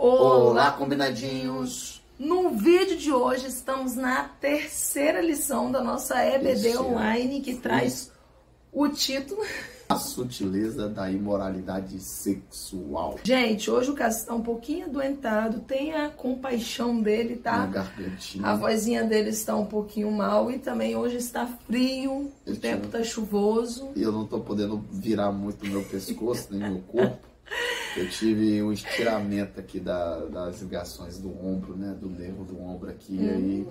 Olá, combinadinhos! No vídeo de hoje estamos na terceira lição da nossa EBD Online, que traz o título... A sutileza da imoralidade sexual. Gente, hoje o Cássio está um pouquinho adoentado, tenha compaixão dele, tá? Na gargantinha. A vozinha dele está um pouquinho mal e também hoje está frio, o tempo está chuvoso. E eu não tô podendo virar muito meu pescoço, nem meu corpo. Eu tive um estiramento aqui das ligações do ombro, né? Do nervo do ombro aqui. Aí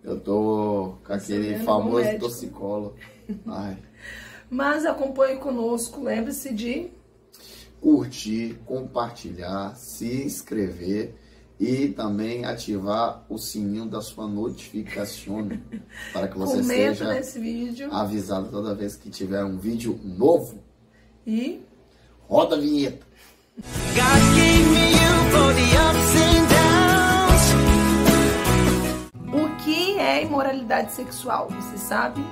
eu tô com aquele famoso torcicolo. Ai. Mas acompanhe conosco, lembre-se de curtir, compartilhar, se inscrever e também ativar o sininho da sua notificação para que você seja nesse vídeo avisado toda vez que tiver um vídeo novo. E roda a vinheta. O que é imoralidade sexual? Você sabe?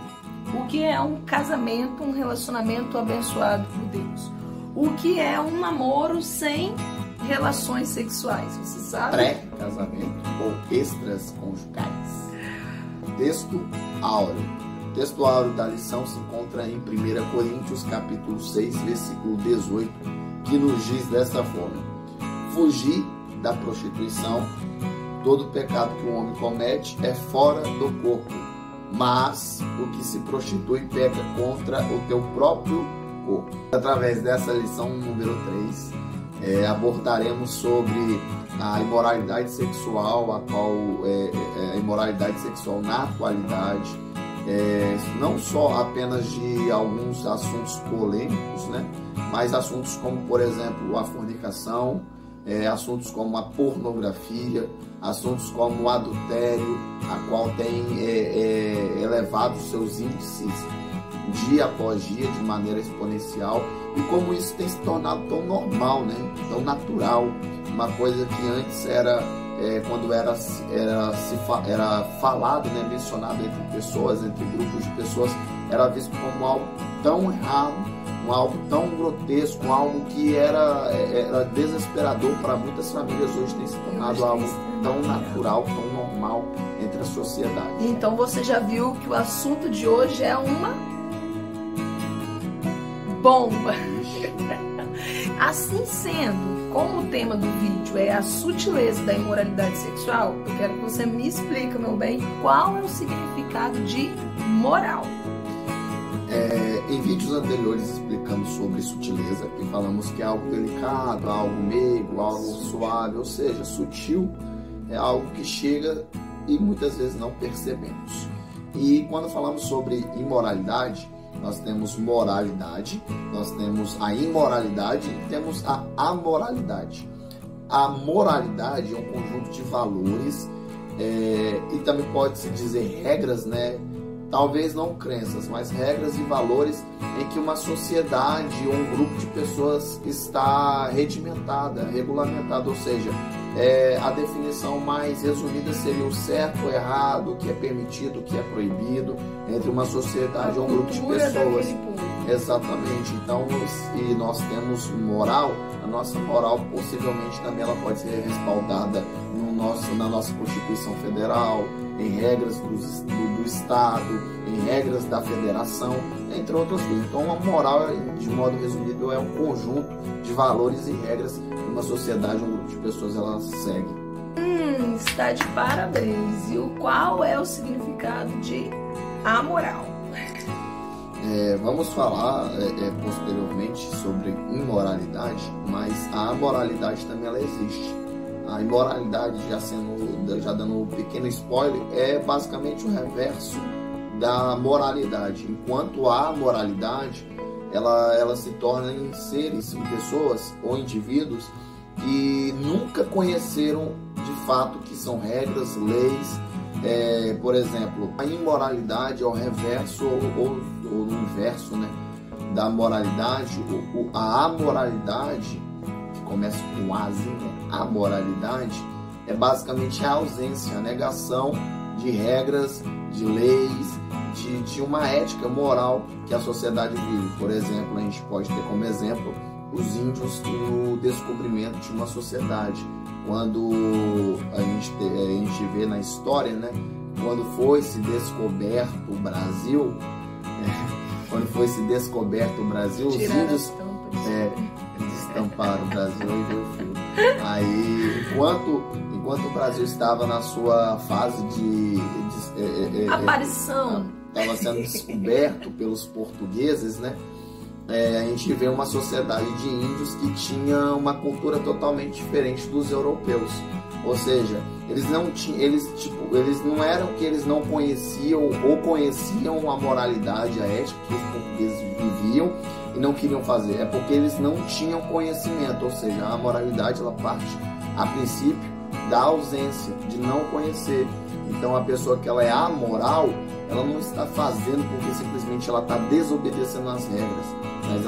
O que é um casamento, um relacionamento abençoado por Deus? O que é um namoro sem relações sexuais? Você sabe? Pré-casamento ou extras conjugais. Texto áureo. O texto áureo da lição se encontra em 1 Coríntios capítulo 6, versículo 18, que nos diz dessa forma: fugir da prostituição. Todo pecado que o homem comete é fora do corpo, mas o que se prostitui peca contra o teu próprio corpo. Através dessa lição número 3, abordaremos sobre a imoralidade sexual, a qual a imoralidade sexual na atualidade, não só apenas de alguns assuntos polêmicos, né? Mas assuntos como, por exemplo, a fornicação, assuntos como a pornografia, assuntos como o adultério, a qual tem elevado seus índices dia após dia de maneira exponencial, e como isso tem se tornado tão normal, né? Tão natural, uma coisa que antes era quando era falado, né? Mencionado entre pessoas, entre grupos de pessoas, era visto como algo tão errado, algo tão grotesco, algo que era desesperador para muitas famílias. Hoje tem se tornado algo tão natural, tão normal entre a sociedade. Então você já viu que o assunto de hoje é uma bomba. Assim sendo, como o tema do vídeo é a sutileza da imoralidade sexual, eu quero que você me explique, meu bem, qual é o significado de moral. Em vídeos anteriores explicando sobre sutileza, que falamos que é algo delicado, algo meigo, algo suave, ou seja, sutil é algo que chega e muitas vezes não percebemos. E quando falamos sobre imoralidade, nós temos moralidade, nós temos a imoralidade e temos a amoralidade. A moralidade é um conjunto de valores e também pode-se dizer regras, né? Talvez não crenças, mas regras e valores em que uma sociedade ou um grupo de pessoas está regimentada, regulamentada, ou seja, a definição mais resumida seria o certo, o errado, o que é permitido, o que é proibido, entre uma sociedade ou um grupo de pessoas. Exatamente. Então, se nós temos moral, a nossa moral possivelmente também ela pode ser respaldada na nossa Constituição Federal, em regras do Estado, em regras da Federação, entre outras coisas. Então, a moral, de modo resumido, é um conjunto de valores e regras que uma sociedade, um grupo de pessoas, ela segue. Está de parabéns. E qual é o significado de amoral? Vamos falar posteriormente sobre imoralidade, mas a amoralidade também ela existe. A imoralidade, já dando um pequeno spoiler, é basicamente o reverso da moralidade. Enquanto a moralidade, ela se torna em seres, em pessoas ou indivíduos que nunca conheceram de fato que são regras, leis. Por exemplo, a imoralidade é o reverso ou o inverso, né, da moralidade. A amoralidade, que começa com azinha, né? A moralidade é basicamente a ausência, a negação de regras, de leis, de uma ética moral que a sociedade vive. Por exemplo, a gente pode ter como exemplo os índios no descobrimento de uma sociedade. Quando a gente vê na história, né, quando foi se descoberto o Brasil, os índios destamparam o Brasil e veio o fio. Aí, enquanto o Brasil estava na sua fase de aparição, estava sendo descoberto pelos portugueses, né? A gente vê uma sociedade de índios que tinha uma cultura totalmente diferente dos europeus. Ou seja, eles não eram que eles não conheciam ou conheciam a moralidade, a ética que os portugueses viviam e não queriam fazer. É porque eles não tinham conhecimento, ou seja, a moralidade ela parte a princípio da ausência, de não conhecer. Então a pessoa que ela é amoral, ela não está fazendo porque simplesmente ela está desobedecendo as regras, mas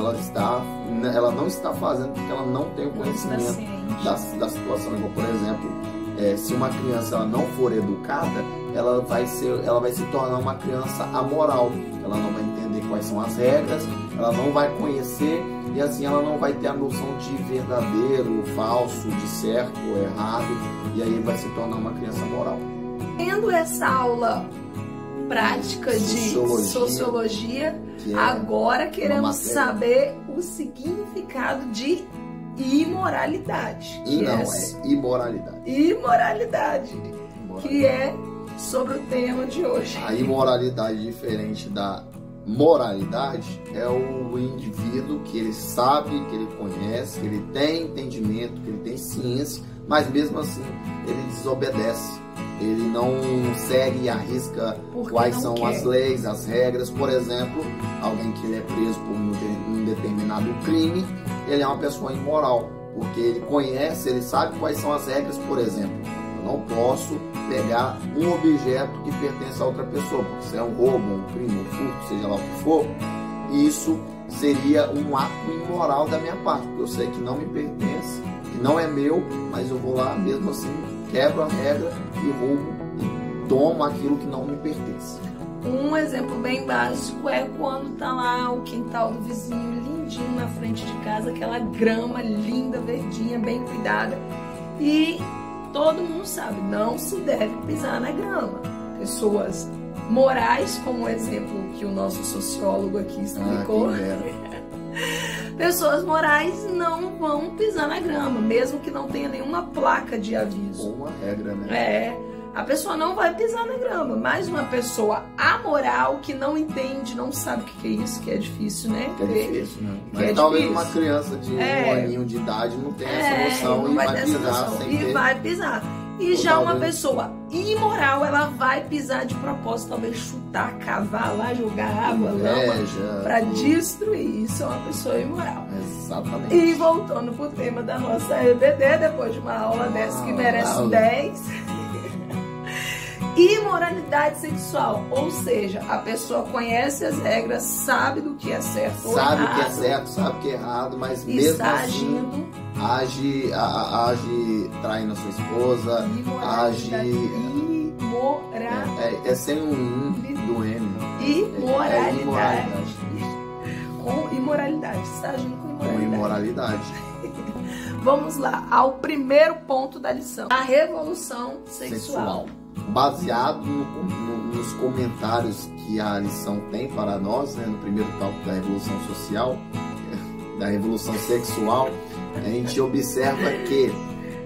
ela não está fazendo porque ela não tem o conhecimento da situação. Igual, por exemplo, se uma criança ela não for educada, ela vai se tornar uma criança amoral. Ela não vai entender quais são as regras, ela não vai conhecer e assim ela não vai ter a noção de verdadeiro, falso, de certo ou errado, e aí vai se tornar uma criança moral. Tendo essa aula prática de sociologia, agora queremos saber o significado de imoralidade. É imoralidade. Imoralidade, que é sobre o tema de hoje. A imoralidade, diferente da moralidade, é o indivíduo que ele sabe, que ele conhece, que ele tem entendimento, que ele tem ciência, mas mesmo assim ele desobedece. Ele não segue e arrisca quais são as leis, as regras. Por exemplo, alguém que ele é preso por um determinado crime, ele é uma pessoa imoral, porque ele conhece, ele sabe quais são as regras. Por exemplo, eu não posso pegar um objeto que pertence a outra pessoa, porque se é um roubo, um crime, um furto, seja lá o que for, isso seria um ato imoral da minha parte, porque eu sei que não me pertence, que não é meu, mas eu vou lá mesmo assim, quebro a regra e roubo e tomo aquilo que não me pertence. Um exemplo bem básico é quando tá lá o quintal do vizinho lindinho na frente de casa, aquela grama linda, verdinha, bem cuidada, e todo mundo sabe, não se deve pisar na grama. Pessoas morais, como o exemplo que o nosso sociólogo aqui explicou, pessoas morais não vão pisar na grama, mesmo que não tenha nenhuma placa de aviso. Ou uma regra, né? A pessoa não vai pisar na grama, mas uma pessoa amoral que não entende, não sabe o que é isso, que é difícil, né? Que é difícil, né? Mas talvez uma criança de um aninho de idade não tenha essa noção e vai pisar sem ter. E vai pisar. E já uma pessoa imoral, ela vai pisar de propósito, talvez chutar, cavar lá, jogar água, lama, pra destruir. Isso é uma pessoa imoral. Exatamente. E voltando pro tema da nossa EBD, depois de uma aula dessa que merece 10... Imoralidade sexual, ou seja, a pessoa conhece as regras, sabe do que é certo ou errado. Sabe o que é certo, sabe o que é errado, mas mesmo assim age traindo a sua esposa, age... É sem um I do M. Imoralidade. Com imoralidade, está agindo com imoralidade. Com imoralidade. Vamos lá, ao primeiro ponto da lição, a revolução sexual. Baseado nos comentários que a lição tem para nós, né, no primeiro tópico da revolução social, da revolução sexual, a gente observa que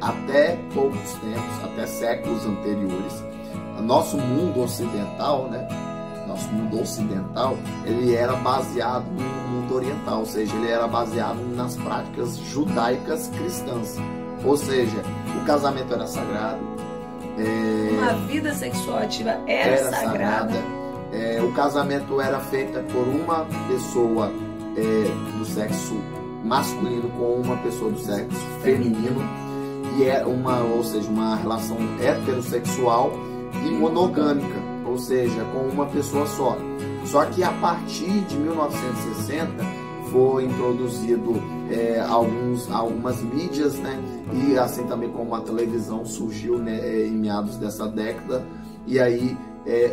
até poucos tempos, até séculos anteriores, nosso mundo ocidental, né, ele era baseado no mundo oriental, ou seja, ele era baseado nas práticas judaicas cristãs, ou seja, o casamento era sagrado. Uma vida sexual ativa era sagrada. O casamento era feito por uma pessoa do sexo masculino com uma pessoa do sexo feminino, e era uma relação heterossexual e monogâmica, ou seja, com uma pessoa só. Só que a partir de 1960 foi introduzido algumas mídias, né? E assim também como a televisão surgiu, né, em meados dessa década, e aí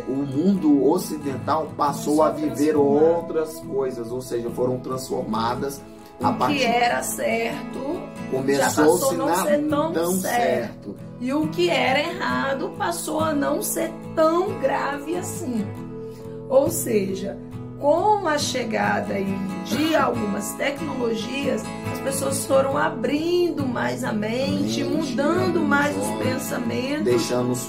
o mundo ocidental passou a viver outras coisas, ou seja, foram transformadas O que era certo começou já passou a não ser tão certo. E o que era errado passou a não ser tão grave assim. Ou seja, com a chegada de algumas tecnologias, as pessoas foram abrindo mais a mente, mudando mais os pensamentos, deixando os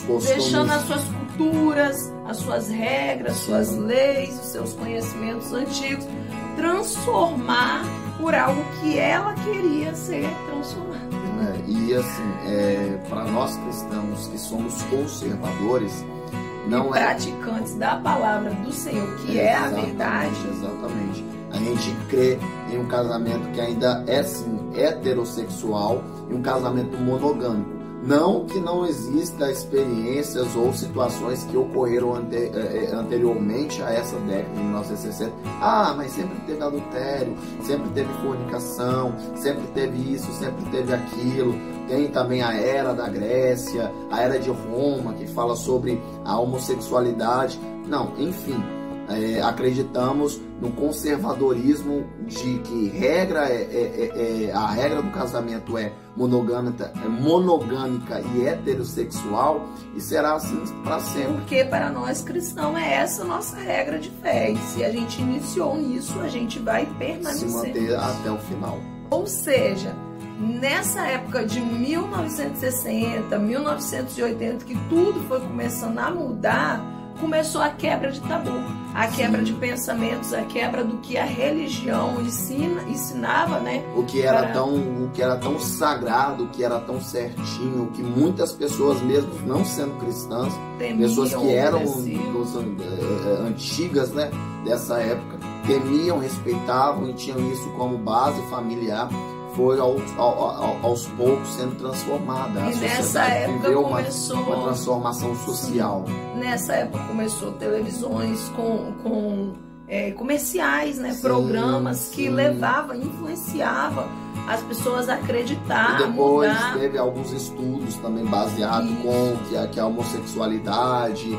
costumes, deixando as suas culturas, as suas regras, suas leis, os seus conhecimentos antigos, transformar por algo que ela queria ser transformada. E assim, para nós cristãos que somos conservadores, não praticantes da palavra do Senhor, que é a verdade. Exatamente. A gente crê em um casamento que ainda é sim heterossexual e um casamento monogâmico. Não que não exista experiências ou situações que ocorreram anteriormente a essa década de 1960. Mas sempre teve adultério, sempre teve fornicação, sempre teve isso, sempre teve aquilo. Tem também a era da Grécia, a era de Roma, que fala sobre a homossexualidade. Não, enfim, acreditamos no conservadorismo de que a regra do casamento é monogâmica e heterossexual, e será assim para sempre. Porque para nós cristãos é essa nossa regra de fé, e se a gente iniciou nisso, a gente vai permanecer. Se manter até o final. Ou seja, nessa época de 1960, 1980, que tudo foi começando a mudar, começou a quebra de tabu, a quebra de pensamentos, a quebra do que a religião ensinava, né? O que era tão sagrado, o que era tão certinho, que muitas pessoas, mesmo não sendo cristãs, pessoas que eram antigas, né, dessa época, temiam, respeitavam e tinham isso como base familiar, foi aos poucos sendo transformada. E nessa época começou uma transformação social. Nessa época começou televisões com comerciais, né? Programas que levavam, influenciavam as pessoas a acreditar, e depois mudar. Teve alguns estudos também baseados com que a homossexualidade,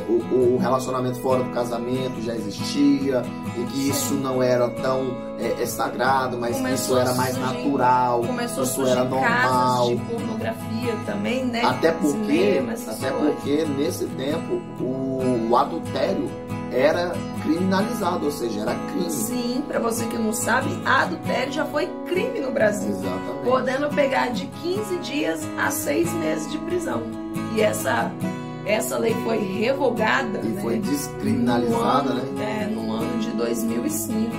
o relacionamento fora do casamento já existia, e que isso não era tão sagrado, mas que isso era mais natural, isso era normal. De pornografia também, né? Até porque nesse tempo o adultério era criminalizado, ou seja, era crime. Sim, para você que não sabe, adultério já foi crime no Brasil. Exatamente. Podendo pegar de 15 dias a 6 meses de prisão. E essa lei foi revogada, e foi descriminalizada, no ano de 2005.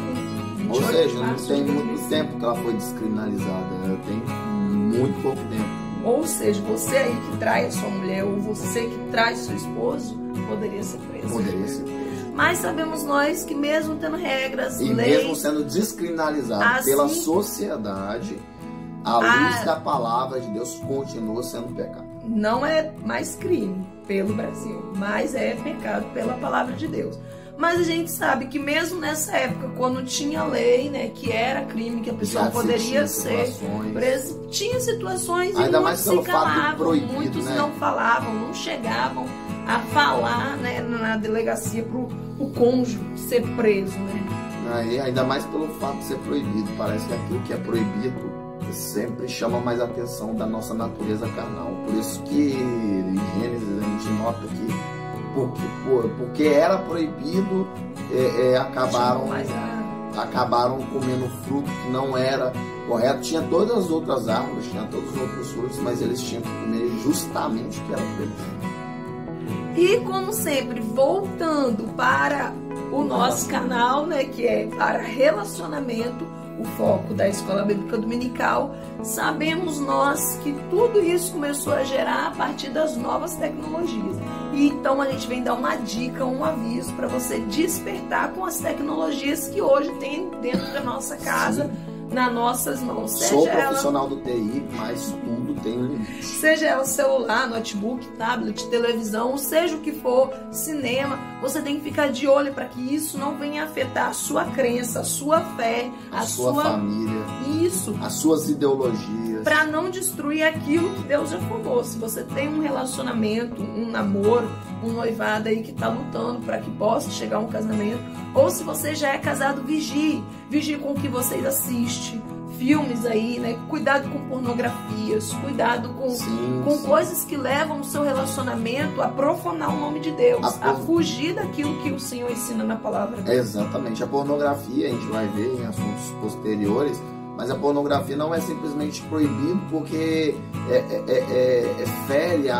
Ou seja, não tem muito tempo que ela foi descriminalizada, tem muito pouco tempo. Ou seja, você aí que trai a sua mulher, ou você que trai seu esposo, poderia ser preso. Poderia ser preso. Mas sabemos nós que mesmo tendo regras, e leis, mesmo sendo descriminalizado assim, pela sociedade, a luz da palavra de Deus continua sendo pecado. Não é mais crime pelo Brasil, mas é pecado pela palavra de Deus. Mas a gente sabe que mesmo nessa época, quando tinha lei, né, que era crime, que a pessoa poderia ser presa, tinha situações ainda e mais muitos se calavam, proibido, muitos né? não falavam, não chegavam a falar, né, na delegacia para o cônjuge ser preso, né? Ainda mais pelo fato de ser proibido. Parece que aquilo que é proibido sempre chama mais atenção da nossa natureza carnal. Por isso que em Gênesis a gente nota que porque era proibido, acabaram comendo fruto que não era correto. Tinha todas as outras árvores, tinha todos os outros frutos, mas eles tinham que comer justamente o que era proibido. E como sempre, voltando para o nosso canal, né, que é para relacionamento, o foco da Escola Bíblica Dominical, sabemos nós que tudo isso começou a gerar a partir das novas tecnologias. E então a gente vem dar uma dica, um aviso para você despertar com as tecnologias que hoje tem dentro da nossa casa. Sim. Nas nossas mãos. Sou profissional do TI, mas tudo tem um limite. Seja ela celular, notebook, tablet, televisão, seja o que for, cinema, você tem que ficar de olho para que isso não venha afetar a sua crença, a sua fé, a sua família. isso. As suas ideologias. Para não destruir aquilo que Deus já formou. Se você tem um relacionamento, um namoro, um noivado aí que está lutando para que possa chegar a um casamento, ou se você já é casado, vigie com o que você assiste, filmes aí, né? Cuidado com pornografias, cuidado com coisas que levam o seu relacionamento a profanar o nome de Deus, a fugir daquilo que o Senhor ensina na palavra dele. Exatamente. A pornografia, a gente vai ver em assuntos posteriores, mas a pornografia não é simplesmente proibido porque fere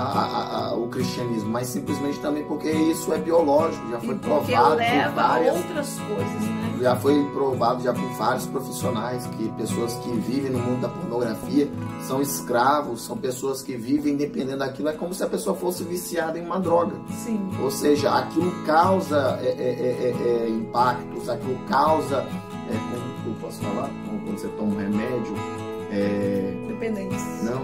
o cristianismo, mas simplesmente também porque isso é biológico, já foi provado. Porque leva a outras coisas, né? Já foi provado já por vários profissionais que pessoas que vivem no mundo da pornografia são escravos, são pessoas que vivem dependendo daquilo. É como se a pessoa fosse viciada em uma droga. Sim. Ou seja, aquilo causa impactos, aquilo causa, como eu posso falar? Quando você toma um remédio. Dependência. Não.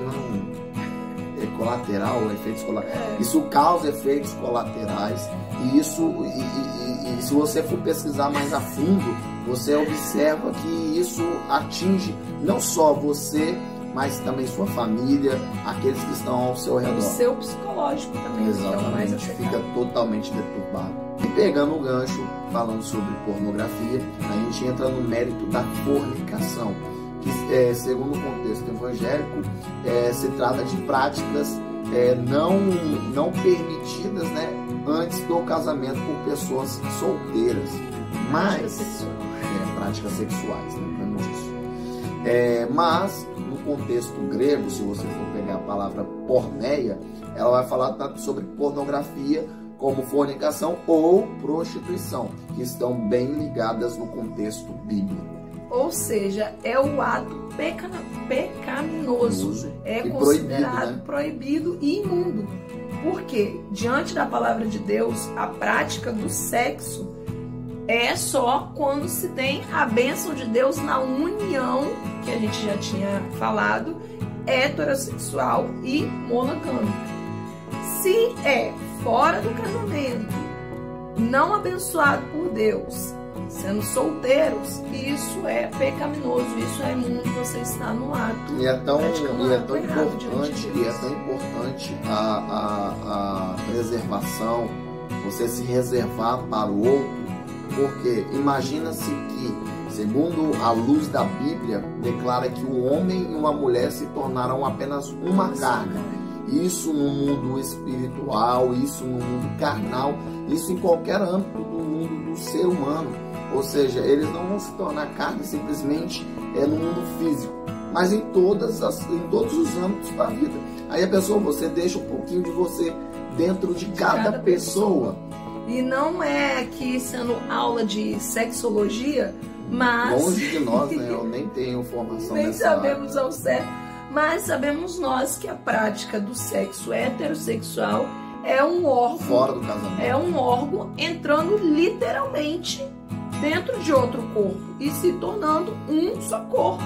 Colateral, efeitos colaterais. Isso causa efeitos colaterais. E se você for pesquisar mais a fundo, você observa que isso atinge não só você, mas também sua família, aqueles que estão ao seu redor. O seu psicológico também. Exatamente, então, fica totalmente deturbado. E pegando o gancho, falando sobre pornografia, a gente entra no mérito da fornicação, que segundo o contexto evangélico, se trata de práticas não permitidas, antes do casamento por pessoas solteiras. Mas práticas sexuais, lembrando disso. Mas no contexto grego, se você for pegar a palavra porneia, ela vai falar tanto sobre pornografia como fornicação ou prostituição, que estão bem ligadas no contexto bíblico. Ou seja, é o ato pecaminoso, é considerado proibido e imundo. Porque, diante da palavra de Deus, a prática do sexo é só quando se tem a bênção de Deus na união, que a gente já tinha falado, heterossexual e monogâmica. Se é fora do casamento, não abençoado por Deus, sendo solteiros, isso é pecaminoso, isso é imundo, você está no ato. E é tão importante a preservação, você se reservar para o outro, porque imagina-se que, segundo a luz da Bíblia, declara que o homem e uma mulher se tornarão apenas uma carne. Isso no mundo espiritual, isso no mundo carnal, isso em qualquer âmbito do mundo do ser humano. Ou seja, eles não vão se tornar carne simplesmente no mundo físico, mas em todos os âmbitos da vida. Aí a pessoa, você deixa um pouquinho de você dentro de cada pessoa. E não é aqui sendo aula de sexologia, mas... Longe de nós, eu nem tenho formação nem nessa área. sabemos ao certo, mas sabemos nós que a prática do sexo heterossexual é um órgão... Fora do casamento. É um órgão entrando literalmente dentro de outro corpo e se tornando um só corpo.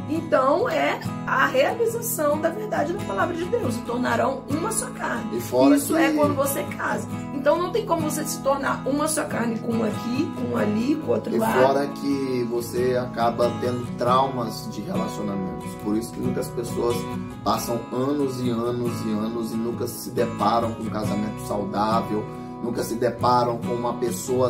Então é a realização da verdade da palavra de Deus, se tornarão uma só carne. Isso é quando você casa. Então não tem como você se tornar uma só carne com um aqui, com um ali, com outro lado. E fora que você acaba tendo traumas de relacionamentos. Por isso que muitas pessoas passam anos e anos e anos e nunca se deparam com um casamento saudável, nunca se deparam com uma pessoa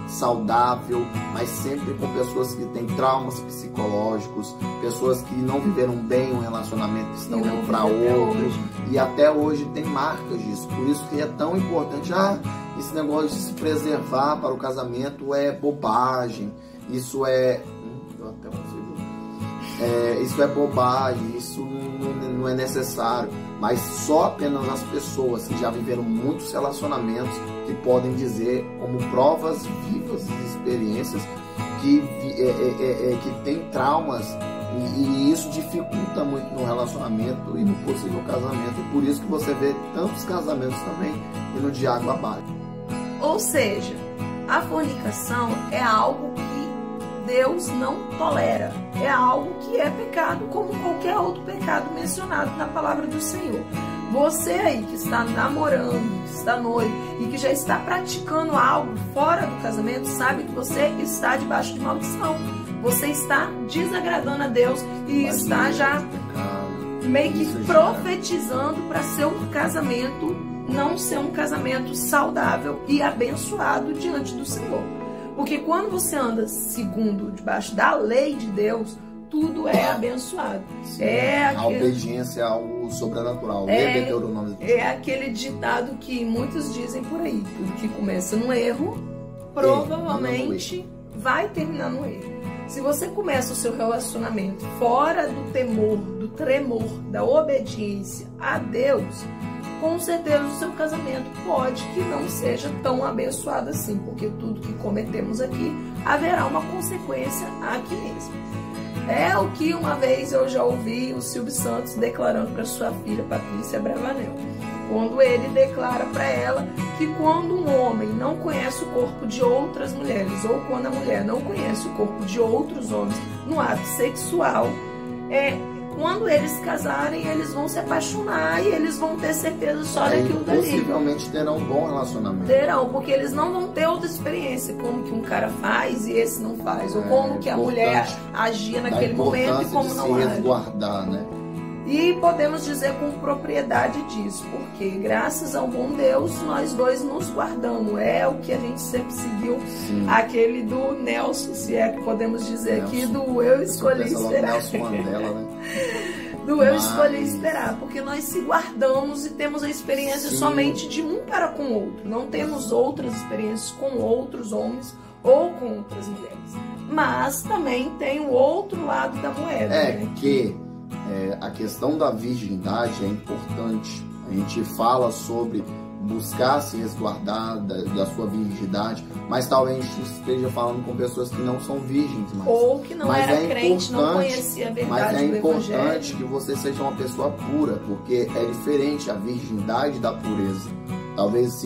saudável, mas sempre com pessoas que têm traumas psicológicos, pessoas que não viveram bem um relacionamento, que estão indo para outro, e até hoje tem marcas disso. Por isso que é tão importante, esse negócio de se preservar para o casamento é bobagem, isso é bobagem, isso não é necessário. Mas só apenas as pessoas que já viveram muitos relacionamentos que podem dizer, como provas vivas de experiências, que tem traumas e isso dificulta muito no relacionamento e no possível casamento. E por isso que você vê tantos casamentos também indo de água abaixo. Ou seja, a fornicação é algo que Deus não tolera. É algo que é pecado, como qualquer outro pecado mencionado na palavra do Senhor. Você aí que está namorando, que está noivo e que já está praticando algo fora do casamento, sabe que você está debaixo de maldição. você está desagradando a Deus e Mas está já meio que isso profetizando para seu casamento não ser um casamento saudável e abençoado diante do Senhor. Porque quando você anda segundo, debaixo da lei de Deus, tudo é abençoado. Sim, A obediência ao sobrenatural. É aquele ditado que muitos dizem por aí: tudo que começa no erro, provavelmente vai terminar no erro. Se você começa o seu relacionamento fora do temor, do tremor, da obediência a Deus, com certeza o seu casamento pode que não seja tão abençoado assim, porque tudo que cometemos aqui haverá uma consequência aqui mesmo. É o que uma vez eu já ouvi o Silvio Santos declarando para sua filha Patrícia Bravanel, quando ele declara para ela que quando um homem não conhece o corpo de outras mulheres, ou quando a mulher não conhece o corpo de outros homens no ato sexual, quando eles casarem, eles vão se apaixonar e eles vão ter certeza só daquilo dali. Possivelmente terão um bom relacionamento. Terão, porque eles não vão ter outra experiência, como que um cara faz e esse não faz, ou como que a mulher agia naquele momento e como não age. Resguardar, né? E podemos dizer com propriedade disso, porque graças ao bom Deus, nós dois nos guardamos. É o que a gente sempre seguiu. Sim. Aquele do Nelson, se é que podemos dizer aqui, do eu escolhi esperar. Nelson Mandela, né? Do eu escolhi esperar, porque nós se guardamos e temos a experiência somente de um para com o outro. Não temos outras experiências com outros homens ou com outras mulheres. Mas também tem o outro lado da moeda. A questão da virgindade é importante. A gente fala sobre buscar se resguardar da sua virgindade, mas talvez a gente esteja falando com pessoas que não são virgens mais. Ou que não era crente, não conhecia a verdade do Evangelho. Mas é importante que você seja uma pessoa pura, porque é diferente a virgindade da pureza. Talvez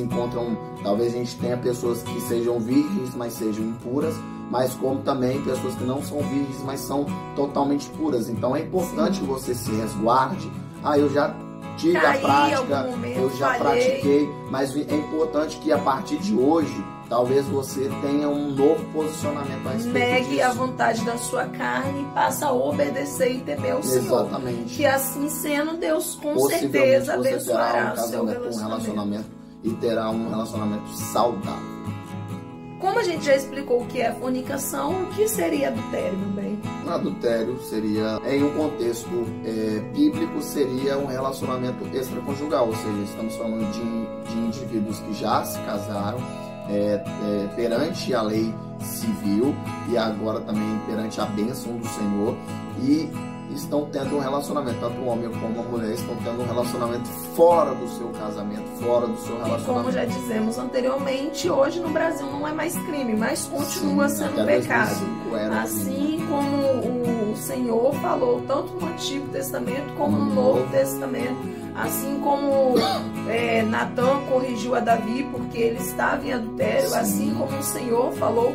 talvez a gente tenha pessoas que sejam virgens, mas sejam impuras, mas como também pessoas que não são virgens, mas são totalmente puras. Então é importante que você se resguarde. Eu já tive a prática, eu já pratiquei, mas é importante que a partir de hoje, talvez você tenha um novo posicionamento a respeito Negue disso. a vontade da sua carne e passe a obedecer e temer o Senhor. Exatamente. Que assim sendo, Deus com certeza abençoará o seu relacionamento. E terá um relacionamento saudável. Como a gente já explicou o que é fornicação, o que seria adultério, meu bem? Adultério seria, em um contexto bíblico, seria um relacionamento extraconjugal, ou seja, estamos falando de indivíduos que já se casaram perante a lei civil e agora também perante a bênção do Senhor e estão tendo um relacionamento, tanto o homem como a mulher estão tendo um relacionamento fora do seu casamento, fora do seu relacionamento. E como já dizemos anteriormente, hoje no Brasil não é mais crime, mas continua sendo pecado. Assim como o Senhor falou, tanto no Antigo Testamento como no Novo Testamento. Assim como Natã corrigiu a Davi porque ele estava em adultério, assim como o Senhor falou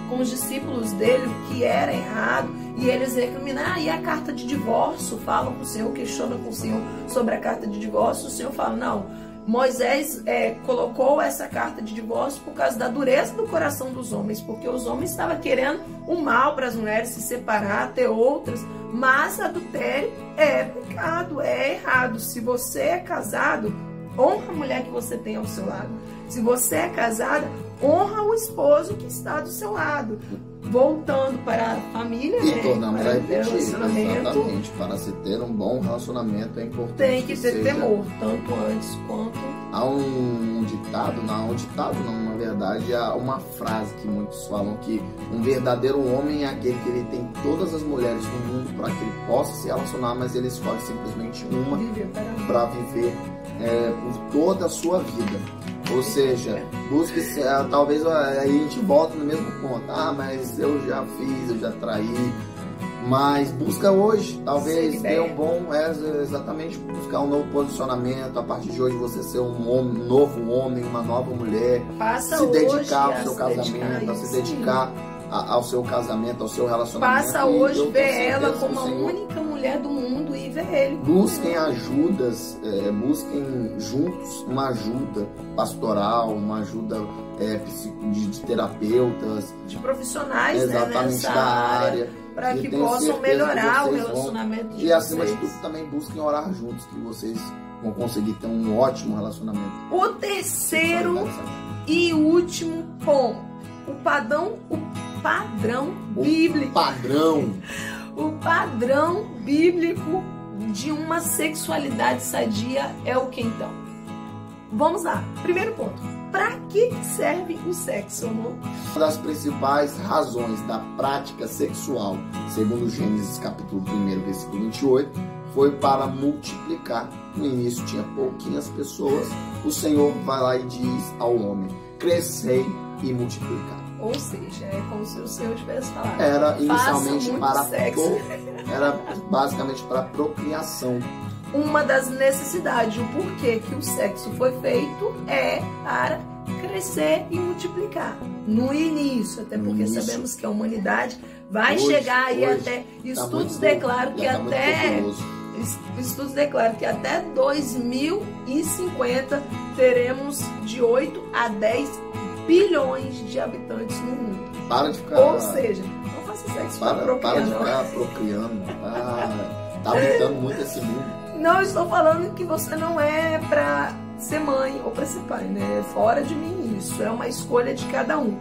com os discípulos dele o que era errado, e eles recriminam, e a carta de divórcio, falam com o Senhor, questionam com o Senhor sobre a carta de divórcio, o Senhor fala, não, Moisés colocou essa carta de divórcio por causa da dureza do coração dos homens, porque os homens estavam querendo o mal para as mulheres se separar, ter outras, mas adultério é pecado, é errado. Se você é casado, honra a mulher que você tem ao seu lado. Se você é casada, honra o esposo que está do seu lado. Voltando para a família, e tornamos a repetir, exatamente, para se ter um bom relacionamento é importante. Tem que ter temor, tanto antes quanto... Há um ditado, na verdade, há uma frase que muitos falam que um verdadeiro homem é aquele que ele tem todas as mulheres do mundo para que ele possa se relacionar, mas ele escolhe simplesmente uma para viver por toda a sua vida. Ou seja, busque, talvez aí a gente volta no mesmo ponto. Mas eu já fiz, eu já traí. Mas busca hoje, talvez ter um bom, exatamente, buscar um novo posicionamento. A partir de hoje você ser um novo homem, uma nova mulher. Se dedicar ao seu casamento, se dedicar ao seu casamento, ao seu relacionamento. Passa hoje ver ela como a única mulher mulher do mundo e ver ele. Busquem ajudas, busquem juntos uma ajuda pastoral, uma ajuda de terapeutas, de profissionais, exatamente, nessa da área, para que possam melhorar o relacionamento de vocês. E acima de vocês. tudo também busquem orar juntos, que vocês vão conseguir ter um ótimo relacionamento. O terceiro e último ponto, o padrão bíblico. O padrão bíblico de uma sexualidade sadia é o que então? Vamos lá. Primeiro ponto. Para que serve o sexo, amor? Uma das principais razões da prática sexual, segundo Gênesis capítulo 1, versículo 28, foi para multiplicar. No início tinha pouquinhas pessoas. O Senhor vai lá e diz ao homem: crescei e multiplicar. Ou seja, é como se o Senhor tivesse falado. Era inicialmente para sexo. Era basicamente para procriação. Uma das necessidades, o porquê que o sexo foi feito é para crescer e multiplicar. No início, até porque sabemos que a humanidade vai chegar aí até... Estudos declaram que até 2050 teremos de 8 a 10 bilhões de habitantes no mundo. Para de ficar... Ou seja, não faça sexo para procriar. Para de ficar procriando. Tá habitando muito esse mundo. Não estou falando que você não é para ser mãe ou para ser pai, né? Fora de mim isso. É uma escolha de cada um.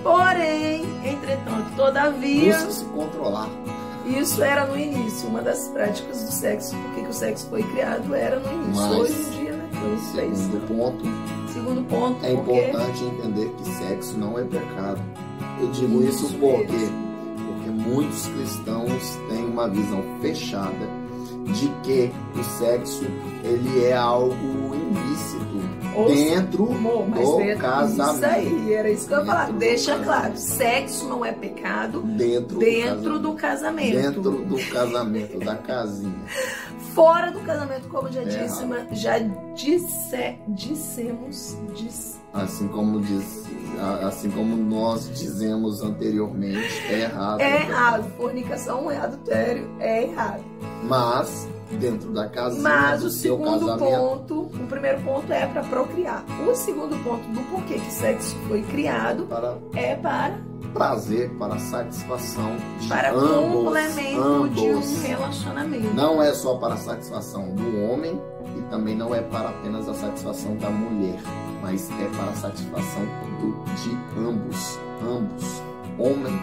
Porém, entretanto, todavia... Busca se controlar. Isso era no início, uma das práticas do sexo, porque o sexo foi criado era no início. Mas, hoje em dia, né? Segundo ponto, é importante entender que sexo não é pecado. Eu digo isso porque muitos cristãos têm uma visão fechada de que o sexo ele é algo ilícito dentro do casamento. Isso aí, era isso que eu ia falar. Deixa claro, sexo não é pecado dentro do casamento. Dentro do casamento, da casinha. Fora do casamento, como já dissemos. Assim como nós dizemos anteriormente, é errado. É errado. Fornicação, adultério, é errado. Mas dentro da casinha, mas o segundo ponto, o primeiro ponto é para procriar. O segundo ponto do porquê que sexo foi criado é para prazer, para satisfação de para complemento de um relacionamento. Não é só para a satisfação do homem e também não é para apenas a satisfação da mulher, mas é para a satisfação de ambos, homem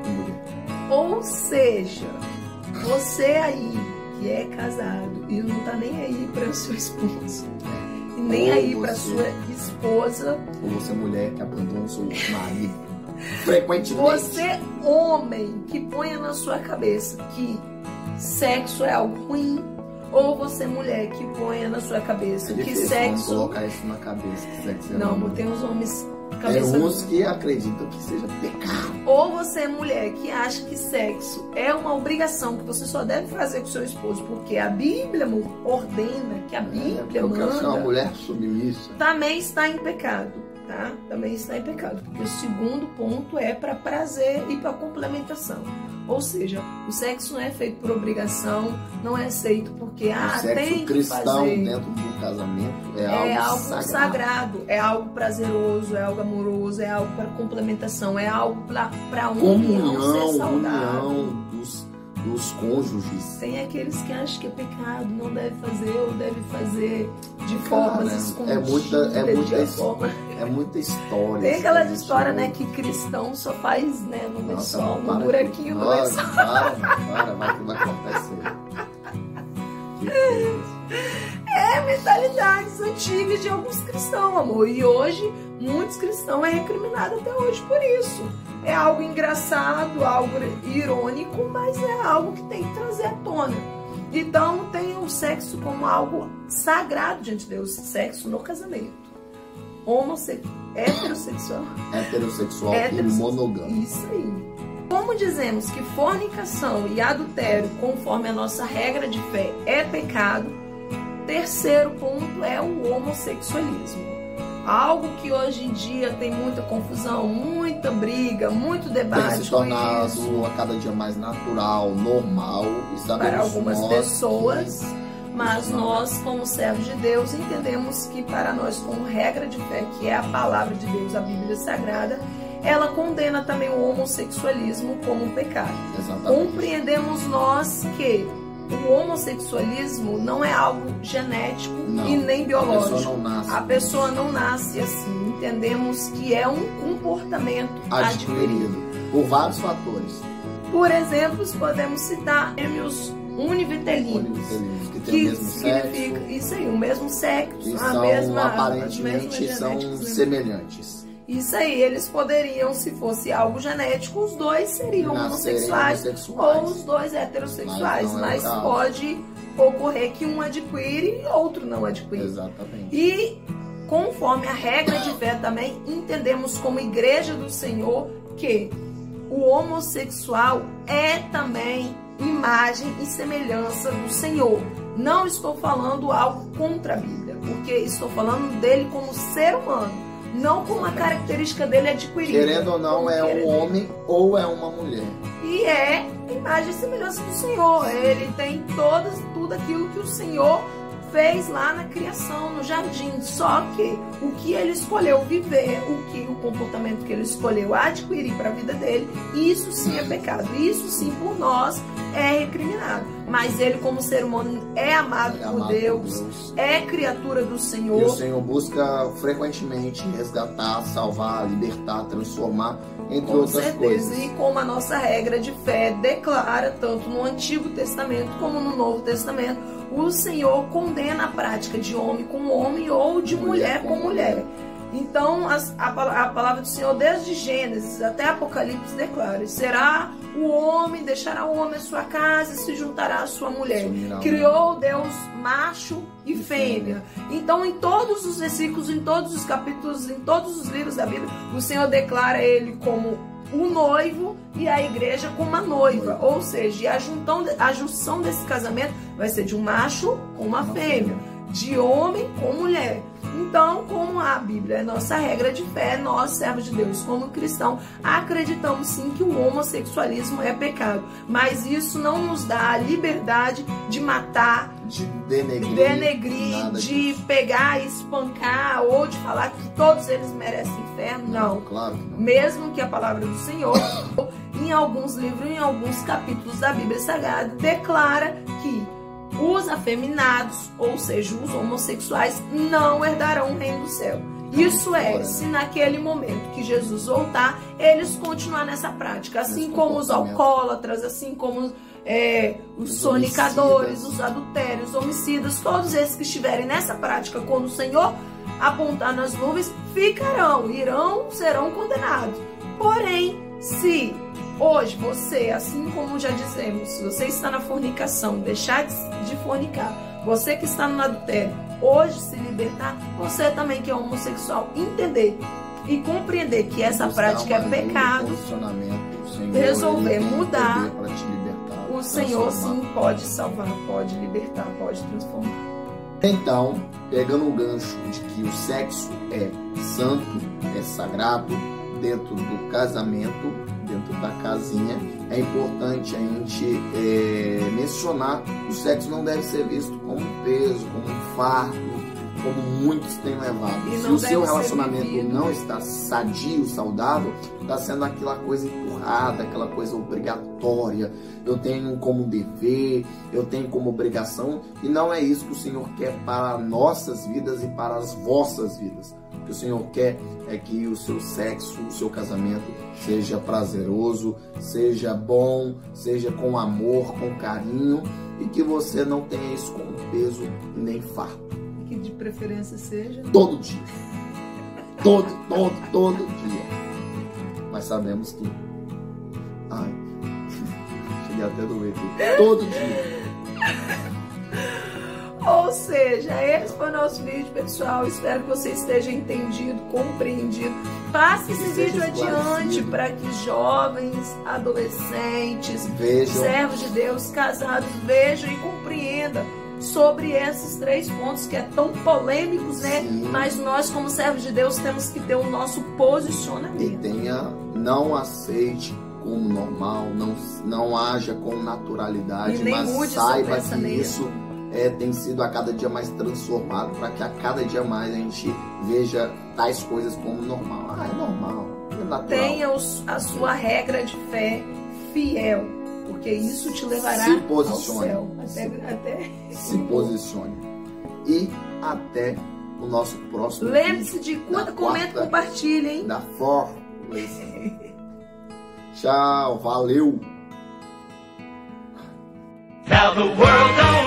e mulher. Ou seja, você aí que é casado e não tá nem aí para seu esposo, e nem aí para sua esposa, ou você mulher que abandonou seu marido frequentemente. Você homem que ponha na sua cabeça que sexo é algo ruim, ou você mulher que ponha na sua cabeça que sexo... colocar isso na cabeça, que sexo é não, ruim. tem uns homens... Tem uns que acreditam que seja pecado. Ou você, mulher, que acha que sexo é uma obrigação que você só deve fazer com seu esposo, porque a Bíblia ordena, que a Bíblia manda. Porque uma mulher assumiu isso. Também está em pecado, tá? Também está em pecado, porque o segundo ponto é para prazer e para complementação. Ou seja, o sexo não é feito por obrigação, não é aceito porque tem que fazer. O sexo cristão dentro do casamento é algo sagrado, é algo prazeroso, é algo amoroso, é algo para complementação, é algo para união ser saudável. União dos cônjuges. Tem aqueles que acham que é pecado, não deve fazer ou deve fazer de formas escondidas. É muita história. Tem aquela história, né, que cristão só faz, né, no lençol, no buraquinho do lençol. Vai acontecer. Mentalidades antigas de alguns cristãos, amor. E hoje, muitos cristãos é recriminado até hoje por isso. É algo engraçado, algo irônico, mas é algo que tem que trazer à tona. Então, tem o sexo como algo sagrado diante de Deus. Sexo no casamento. Heterossexual e monogâmico. Isso aí. Como dizemos que fornicação e adultério, conforme a nossa regra de fé, é pecado, terceiro ponto é o homossexualismo. Algo que hoje em dia tem muita confusão, muita briga, muito debate. Tem se tornado a cada dia mais natural, normal. E para algumas pessoas, mas nós, como servos de Deus, entendemos que para nós, como regra de fé, que é a palavra de Deus, a Bíblia Sagrada, ela condena também o homossexualismo como um pecado. Exatamente. Compreendemos nós que o homossexualismo não é algo genético e nem biológico. A pessoa não nasce assim. Entendemos que é um comportamento adquirido por vários fatores. Por exemplo, podemos citar gêmeos univitelinos, que significa isso aí, o mesmo sexo, aparentemente são semelhantes. Isso aí, eles poderiam, se fosse algo genético, os dois seriam homossexuais ou os dois heterossexuais, mas pode ocorrer que um adquire e outro não adquire. Exatamente. E conforme a regra de fé também, entendemos como Igreja do Senhor que o homossexual é também imagem e semelhança do Senhor. Não estou falando algo contra a Bíblia, porque estou falando dele como ser humano. Não como a característica dele adquirida. Querendo ou não, é um homem ou é uma mulher. E é imagem e semelhança do Senhor. Ele tem tudo aquilo que o Senhor fez lá na criação, no jardim. Só que o que ele escolheu viver, o comportamento que ele escolheu adquirir para a vida dele, isso sim é pecado. Isso sim, por nós, é recriminado. Mas ele, como ser humano, é amado por Deus, é criatura do Senhor. E o Senhor busca frequentemente resgatar, salvar, libertar, transformar, entre outras coisas. E como a nossa regra de fé declara, tanto no Antigo Testamento como no Novo Testamento, o Senhor condena a prática de homem com homem ou de mulher com mulher. Então, a palavra do Senhor, desde Gênesis até Apocalipse, declara: será o homem, deixará o homem a sua casa e se juntará à sua mulher. Criou Deus macho e fêmea. Então, em todos os versículos, em todos os capítulos, em todos os livros da Bíblia, o Senhor declara ele como o noivo e a igreja como a noiva. Ou seja, a junção desse casamento vai ser de um macho com uma fêmea, de homem com mulher. Então, como a Bíblia é nossa regra de fé, nós, servos de Deus, como cristãos, acreditamos sim que o homossexualismo é pecado. Mas isso não nos dá a liberdade de matar, de denegrir, de pegar e espancar, ou de falar que todos eles merecem inferno. Não. Claro que não. Mesmo que a palavra do Senhor, em alguns livros, em alguns capítulos da Bíblia Sagrada, declara que os afeminados, ou seja, os homossexuais, não herdarão o reino do céu. Isso é, se naquele momento que Jesus voltar, eles continuar nessa prática, assim como os alcoólatras, assim como os sonicadores, os adultérios, os homicidas, todos esses que estiverem nessa prática, quando o Senhor apontar nas nuvens, serão condenados. Porém, se hoje você, assim como já dizemos, se você está na fornicação, deixar de fornicar, você que está no adultério, hoje se libertar, você também que é homossexual, entender e compreender que essa prática é pecado, resolver mudar, o Senhor sim pode salvar, pode libertar, pode transformar. Então, pegando o gancho de que o sexo é santo, é sagrado, dentro do casamento, dentro da casinha, é importante a gente mencionar que o sexo não deve ser visto como um peso, como um fardo, como muitos têm levado. Se o seu relacionamento não está sadio, saudável, está sendo aquela coisa empurrada, aquela coisa obrigatória. Eu tenho como dever, eu tenho como obrigação, e não é isso que o Senhor quer para nossas vidas e para as vossas vidas. O que o Senhor quer é que o seu sexo, o seu casamento seja prazeroso, seja bom, seja com amor, com carinho, e que você não tenha isso como peso nem fardo. Que de preferência seja todo dia. Todo dia. Mas sabemos que... Ai, cheguei até do meio aqui. Todo dia. Ou seja, esse foi o nosso vídeo, pessoal. Espero que você esteja entendido, compreendido. Passe esse vídeo adiante para que jovens, adolescentes, servos de Deus, casados, vejam e compreendam sobre esses 3 pontos que é tão polêmicos, né? Sim. Mas nós, como servos de Deus, temos que ter o nosso posicionamento. E não aceite como normal, não haja com naturalidade, E nem mas mude seu saiba que pensamento. isso tem sido a cada dia mais transformado, para que a cada dia mais a gente veja tais coisas como normal. É normal, é natural. Tenha a sua regra de fé fiel, porque isso te levará Se ao posicione. céu. Até... Se posicione. E até o nosso próximo Lembre-se vídeo, de na curta, comenta, quarta- compartilha, hein? da For. Tchau, valeu! Now the world don't